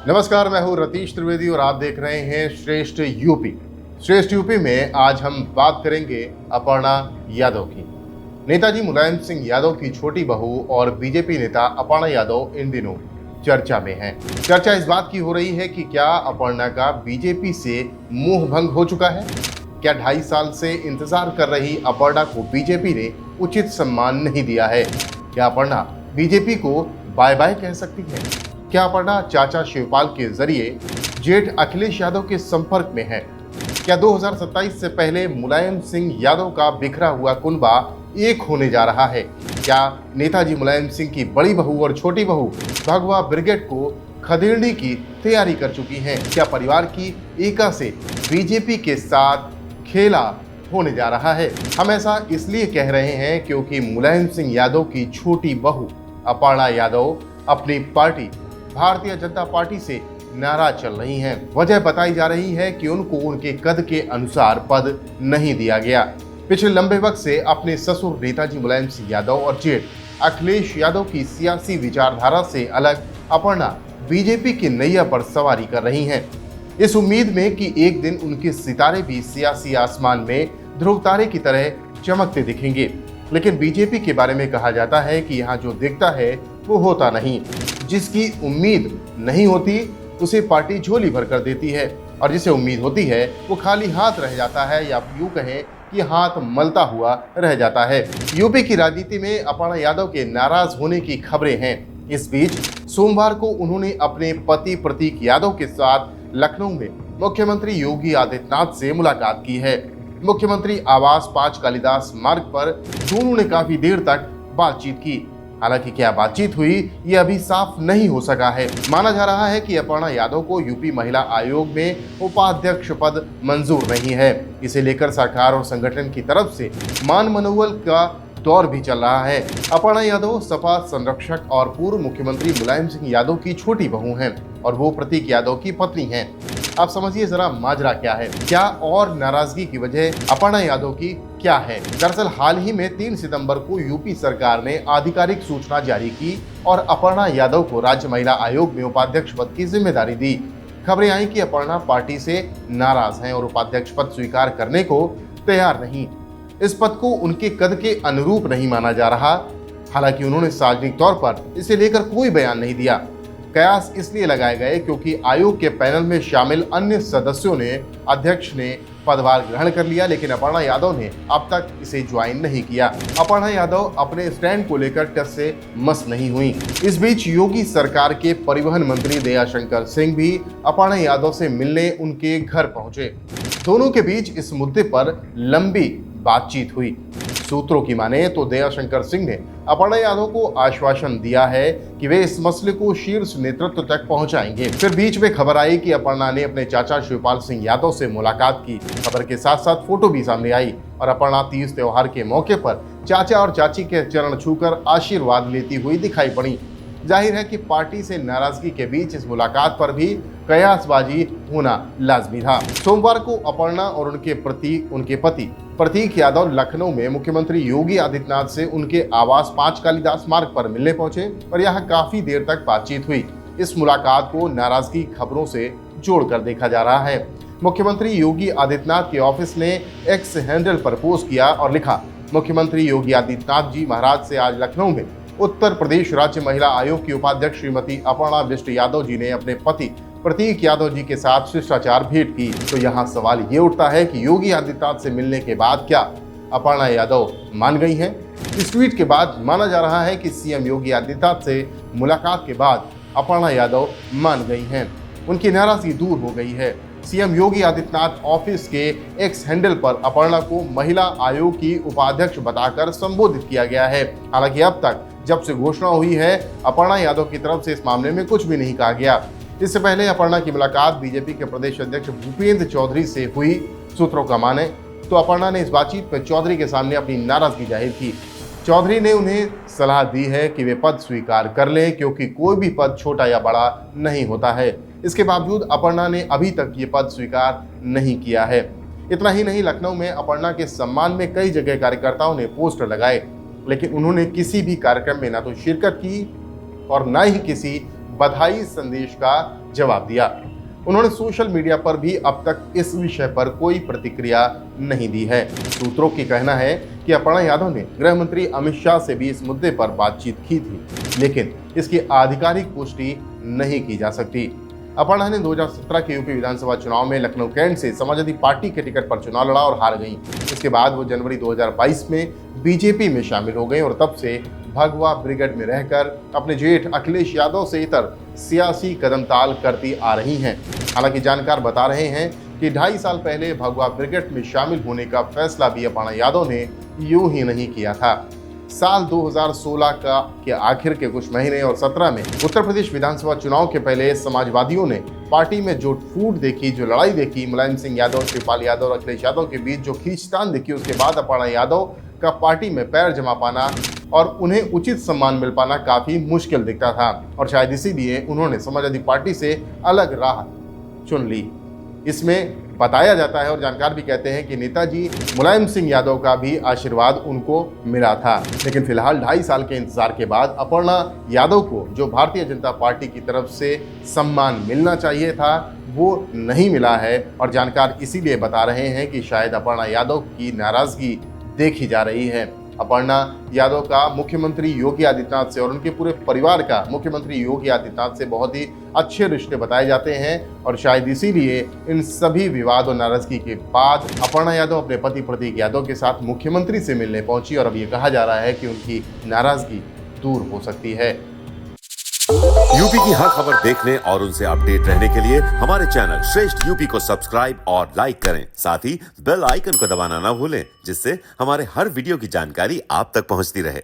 नमस्कार, मैं हूं रतीश त्रिवेदी और आप देख रहे हैं श्रेष्ठ यूपी। श्रेष्ठ यूपी में आज हम बात करेंगे अपर्णा यादव की। नेताजी मुलायम सिंह यादव की छोटी बहू और बीजेपी नेता अपर्णा यादव इन दिनों चर्चा में हैं। चर्चा इस बात की हो रही है कि क्या अपर्णा का बीजेपी से मोह भंग हो चुका है? क्या 2.5 साल से इंतजार कर रही अपर्णा को बीजेपी ने उचित सम्मान नहीं दिया है? क्या अपर्णा बीजेपी को बाय बाय कह सकती है? क्या अपर्णा चाचा शिवपाल के जरिए जेठ अखिलेश यादव के संपर्क में है? क्या 2027 से पहले मुलायम सिंह यादव का बिखरा हुआ कुनबा एक होने जा रहा है? क्या नेताजी मुलायम सिंह की बड़ी बहू और छोटी बहू भगवा ब्रिगेड को खदेड़ने की तैयारी कर चुकी हैं? क्या परिवार की एका से बीजेपी के साथ खेला होने जा रहा है? हम ऐसा इसलिए कह रहे हैं क्योंकि मुलायम सिंह यादव की छोटी बहू अपर्णा यादव अपनी पार्टी भारतीय जनता पार्टी से नाराज चल रही हैं। वजह बताई जा रही है कि उनको उनके कद के अनुसार पद नहीं दिया गया। पिछले लंबे वक्त से अपने ससुर नेताजी मुलायम सिंह यादव और जेठ अखिलेश यादव की सियासी विचारधारा से अलग अपर्णा बीजेपी की नैया पर सवारी कर रही हैं, इस उम्मीद में कि एक दिन उनके सितारे भी सियासी आसमान में ध्रुव तारे की तरह चमकते दिखेंगे। लेकिन बीजेपी के बारे में कहा जाता है कि यहाँ जो दिखता है वो होता नहीं। जिसकी उम्मीद नहीं होती उसे पार्टी झोली भर कर देती है और जिसे उम्मीद होती है वो खाली हाथ रह जाता है, या यूं कहें कि हाथ मलता हुआ रह जाता है। यूपी की राजनीति में अपर्णा यादव के नाराज होने की खबरें हैं। इस बीच सोमवार को उन्होंने अपने पति प्रतीक यादव के साथ लखनऊ में मुख्यमंत्री योगी आदित्यनाथ से मुलाकात की है। मुख्यमंत्री आवास 5 कालिदास मार्ग पर दोनों ने काफी देर तक बातचीत की। हालांकि क्या बातचीत हुई ये अभी साफ नहीं हो सका है। माना जा रहा है कि अपर्णा यादव को यूपी महिला आयोग में उपाध्यक्ष पद मंजूर नहीं है। इसे लेकर सरकार और संगठन की तरफ से मान मनोबल का दौर भी चल रहा है। अपर्णा यादव सपा संरक्षक और पूर्व मुख्यमंत्री मुलायम सिंह यादव की छोटी बहू हैं और वो प्रतीक यादव की पत्नी हैं। आप समझिए जरा माजरा क्या है, क्या और नाराजगी की वजह अपर्णा यादव की क्या है। दरअसल हाल ही में 3 सितंबर को यूपी सरकार ने आधिकारिक सूचना जारी की और अपर्णा यादव को राज्य महिला आयोग में उपाध्यक्ष पद की जिम्मेदारी दी। खबरें आई कि अपर्णा पार्टी से नाराज हैं और उपाध्यक्ष पद स्वीकार करने को तैयार नहीं। इस पद को उनके कद के अनुरूप नहीं माना जा रहा। हालांकि उन्होंने सार्वजनिक तौर पर इसे लेकर कोई बयान नहीं दिया। कयास इसलिए लगाए गए क्योंकि आयोग के पैनल में शामिल अन्य सदस्यों ने अध्यक्ष ने पदभार ग्रहण कर लिया, लेकिन अपर्णा यादव ने अब तक इसे ज्वाइन नहीं किया। अपर्णा यादव अपने स्टैंड को लेकर टस से मस नहीं हुई। इस बीच योगी सरकार के परिवहन मंत्री दयाशंकर सिंह भी अपर्णा यादव से मिलने उनके घर पहुंचे। दोनों के बीच इस मुद्दे पर लंबी बातचीत हुई। सूत्रों की माने तो दयाशंकर सिंह ने अपर्णा यादव को आश्वासन दिया है कि वे इस मसले को शीर्ष नेतृत्व तक पहुंचाएंगे। फिर बीच में खबर आई कि अपर्णा ने अपने चाचा शिवपाल सिंह यादव से मुलाकात की। खबर के साथ साथ फोटो भी सामने आई और अपर्णा तीज त्योहार के मौके पर चाचा और चाची के चरण छूकर आशीर्वाद लेती हुई दिखाई पड़ी। जाहिर है कि पार्टी से नाराजगी के बीच इस मुलाकात पर भी कयासबाजी होना लाजमी था। सोमवार को अपर्णा और उनके पति प्रतीक यादव लखनऊ में मुख्यमंत्री योगी आदित्यनाथ से उनके आवास 5 कालिदास मार्ग पर मिलने पहुंचे और यहां काफी देर तक बातचीत हुई। इस मुलाकात को नाराजगी खबरों से जोड़कर देखा जा रहा है। मुख्यमंत्री योगी आदित्यनाथ के ऑफिस ने एक्स हैंडल पर पोस्ट किया और लिखा, मुख्यमंत्री योगी आदित्यनाथ जी महाराज से आज लखनऊ में उत्तर प्रदेश राज्य महिला आयोग की उपाध्यक्ष श्रीमती अपर्णा बिष्ट यादव जी ने अपने पति प्रतीक यादव जी के साथ शिष्टाचार भेंट की। तो यहाँ सवाल ये उठता है कि योगी आदित्यनाथ से मिलने के बाद क्या अपर्णा यादव मान गई हैं? इस ट्वीट के बाद माना जा रहा है कि सीएम योगी आदित्यनाथ से मुलाकात के बाद अपर्णा यादव मान गई हैं, उनकी नाराजगी दूर हो गई है। सीएम योगी आदित्यनाथ ऑफिस के एक्स हैंडल पर अपर्णा को महिला आयोग की उपाध्यक्ष बताकर संबोधित किया गया है। हालांकि अब तक जब से घोषणा हुई है अपर्णा यादव की तरफ से इस मामले में कुछ भी नहीं कहा गया। इससे पहले अपर्णा की मुलाकात बीजेपी के प्रदेश अध्यक्ष भूपेंद्र चौधरी से हुई। सूत्रों का माने तो अपर्णा ने इस बातचीत में चौधरी के सामने अपनी नाराजगी जाहिर की। चौधरी ने उन्हें सलाह दी है कि वे पद स्वीकार कर लें क्योंकि कोई भी पद छोटा या बड़ा नहीं होता है। इसके बावजूद अपर्णा ने अभी तक ये पद स्वीकार नहीं किया है। इतना ही नहीं, लखनऊ में अपर्णा के सम्मान में कई जगह कार्यकर्ताओं ने पोस्टर लगाए, लेकिन उन्होंने किसी भी कार्यक्रम में ना तो शिरकत की और ना ही किसी बधाई संदेश का जवाब दिया। उन्होंने सोशल मीडिया पर भी अब तक इस विषय पर कोई प्रतिक्रिया नहीं दी है। सूत्रों की कहना है कि अपर्णा यादव ने गृह मंत्री अमित शाह से भी इस मुद्दे पर बातचीत की थी, लेकिन इसकी आधिकारिक पुष्टि नहीं की जा सकती। अपर्णा ने 2017 के यूपी विधानसभा चुनाव में लखनऊ कैंट से समाजवादी पार्टी के टिकट पर चुनाव लड़ा और हार गईं। इसके बाद वो जनवरी 2022 में बीजेपी में शामिल हो गई और तब से भगवा ब्रिगेड में रहकर अपने जेठ अखिलेश यादव से इतर सियासी कदमताल करती आ रही हैं। हालांकि जानकार बता रहे हैं कि 2.5 साल पहले भगवा ब्रिगेड में शामिल होने का फैसला भी अपर्णा यादव ने यूं ही नहीं किया था। साल 2016 के आखिर के कुछ महीने और 17 में उत्तर प्रदेश विधानसभा चुनाव के पहले समाजवादियों ने पार्टी में जो फूट देखी, जो लड़ाई देखी, मुलायम सिंह यादव, शिवपाल यादव और अखिलेश यादव के बीच जो खींचतान देखी, उसके बाद अपर्णा यादव का पार्टी में पैर जमा पाना और उन्हें उचित सम्मान मिल पाना काफी मुश्किल दिखता था और शायद इसीलिए उन्होंने समाजवादी पार्टी से अलग राह चुन ली। इसमें बताया जाता है और जानकार भी कहते हैं कि नेताजी मुलायम सिंह यादव का भी आशीर्वाद उनको मिला था। लेकिन फिलहाल 2.5 साल के इंतजार के बाद अपर्णा यादव को जो भारतीय जनता पार्टी की तरफ से सम्मान मिलना चाहिए था वो नहीं मिला है और जानकार इसीलिए बता रहे हैं कि शायद अपर्णा यादव की नाराजगी देखी जा रही है। अपर्णा यादव का मुख्यमंत्री योगी आदित्यनाथ से और उनके पूरे परिवार का मुख्यमंत्री योगी आदित्यनाथ से बहुत ही अच्छे रिश्ते बताए जाते हैं और शायद इसीलिए इन सभी विवाद और नाराजगी के बाद अपर्णा यादव अपने पति प्रतीक यादव के साथ मुख्यमंत्री से मिलने पहुंची और अब ये कहा जा रहा है कि उनकी नाराजगी दूर हो सकती है। यूपी की हर खबर देखने और उनसे अपडेट रहने के लिए हमारे चैनल श्रेष्ठ यूपी को सब्सक्राइब और लाइक करें। साथ ही बेल आइकन को दबाना ना भूलें, जिससे हमारे हर वीडियो की जानकारी आप तक पहुंचती रहे।